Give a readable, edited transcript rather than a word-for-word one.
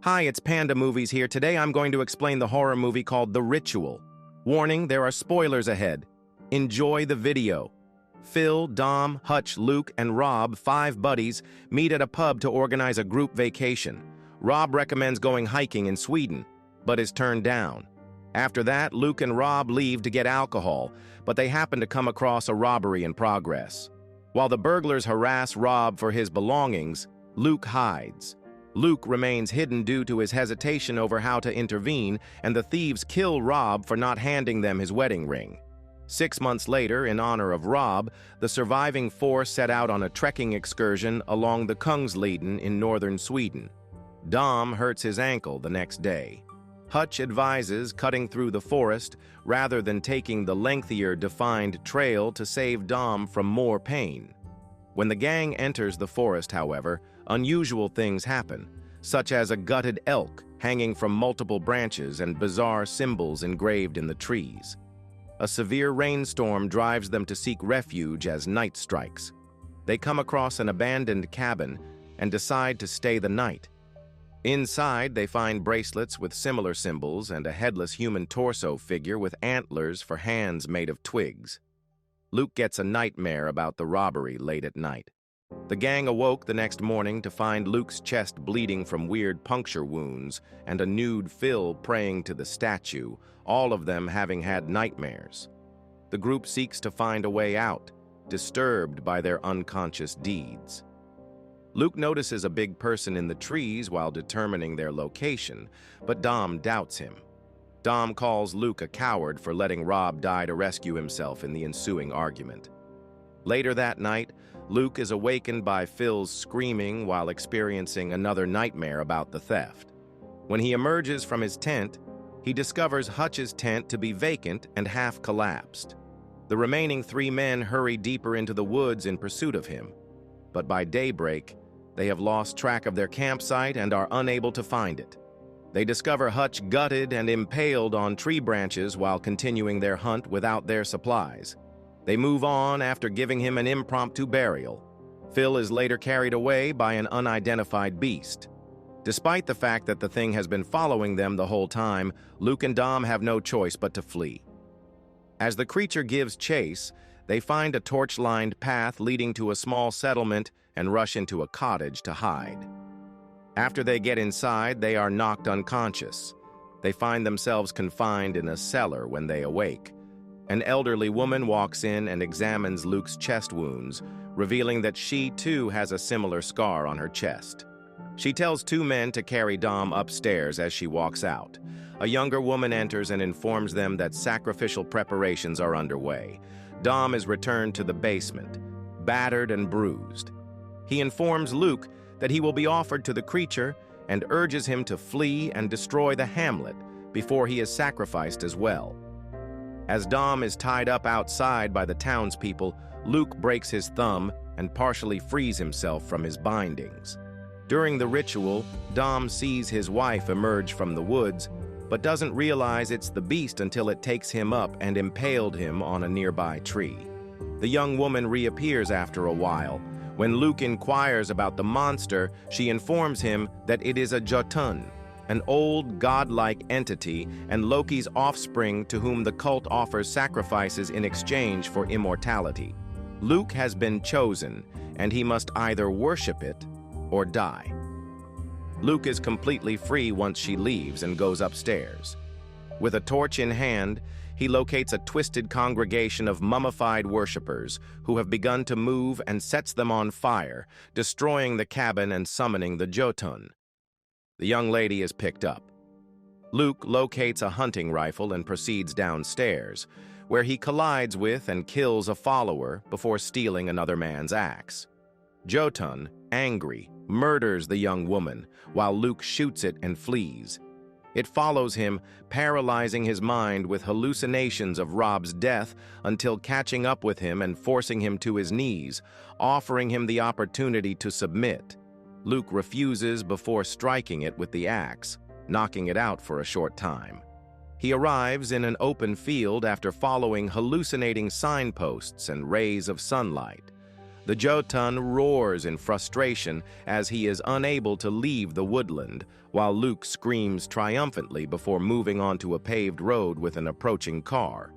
Hi, it's Panda Movies here. Today I'm going to explain the horror movie called The Ritual. Warning, there are spoilers ahead. Enjoy the video. Phil, Dom, Hutch, Luke, and Rob, 5 buddies, meet at a pub to organize a group vacation. Rob recommends going hiking in Sweden, but is turned down. After that, Luke and Rob leave to get alcohol, but they happen to come across a robbery in progress. While the burglars harass Rob for his belongings, Luke hides. Luke remains hidden due to his hesitation over how to intervene, and the thieves kill Rob for not handing them his wedding ring. 6 months later, in honor of Rob, the surviving 4 set out on a trekking excursion along the Kungsleden in northern Sweden. Dom hurts his ankle the next day. Hutch advises cutting through the forest rather than taking the lengthier defined trail to save Dom from more pain. When the gang enters the forest, however, unusual things happen, such as a gutted elk hanging from multiple branches and bizarre symbols engraved in the trees. A severe rainstorm drives them to seek refuge as night strikes. They come across an abandoned cabin and decide to stay the night. Inside, they find bracelets with similar symbols and a headless human torso figure with antlers for hands made of twigs. Luke gets a nightmare about the robbery late at night. The gang awoke the next morning to find Luke's chest bleeding from weird puncture wounds and a nude Phil praying to the statue, all of them having had nightmares. The group seeks to find a way out, disturbed by their unconscious deeds. Luke notices a big person in the trees while determining their location, but Dom doubts him. Dom calls Luke a coward for letting Rob die to rescue himself in the ensuing argument. Later that night, Luke is awakened by Phil's screaming while experiencing another nightmare about the theft. When he emerges from his tent, he discovers Hutch's tent to be vacant and half collapsed. The remaining 3 men hurry deeper into the woods in pursuit of him, but by daybreak, they have lost track of their campsite and are unable to find it. They discover Hutch gutted and impaled on tree branches while continuing their hunt without their supplies. They move on after giving him an impromptu burial. Phil is later carried away by an unidentified beast. Despite the fact that the thing has been following them the whole time, Luke and Dom have no choice but to flee. As the creature gives chase, they find a torch-lined path leading to a small settlement and rush into a cottage to hide. After they get inside, they are knocked unconscious. They find themselves confined in a cellar when they awake. An elderly woman walks in and examines Luke's chest wounds, revealing that she too has a similar scar on her chest. She tells 2 men to carry Dom upstairs as she walks out. A younger woman enters and informs them that sacrificial preparations are underway. Dom is returned to the basement, battered and bruised. He informs Luke that he will be offered to the creature and urges him to flee and destroy the hamlet before he is sacrificed as well. As Dom is tied up outside by the townspeople, Luke breaks his thumb and partially frees himself from his bindings. During the ritual, Dom sees his wife emerge from the woods, but doesn't realize it's the beast until it takes him up and impaled him on a nearby tree. The young woman reappears after a while. When Luke inquires about the monster, she informs him that it is a Jotun, an old godlike entity and Loki's offspring to whom the cult offers sacrifices in exchange for immortality. Luke has been chosen, and he must either worship it or die. Luke is completely free once she leaves and goes upstairs. With a torch in hand, he locates a twisted congregation of mummified worshippers who have begun to move and sets them on fire, destroying the cabin and summoning the Jotun. The young lady is picked up. Luke locates a hunting rifle and proceeds downstairs, where he collides with and kills a follower before stealing another man's axe. Jotun, angry, murders the young woman, while Luke shoots it and flees. It follows him, paralyzing his mind with hallucinations of Rob's death until catching up with him and forcing him to his knees, offering him the opportunity to submit. Luke refuses before striking it with the axe, knocking it out for a short time. He arrives in an open field after following hallucinating signposts and rays of sunlight. The Jotun roars in frustration as he is unable to leave the woodland, while Luke screams triumphantly before moving onto a paved road with an approaching car.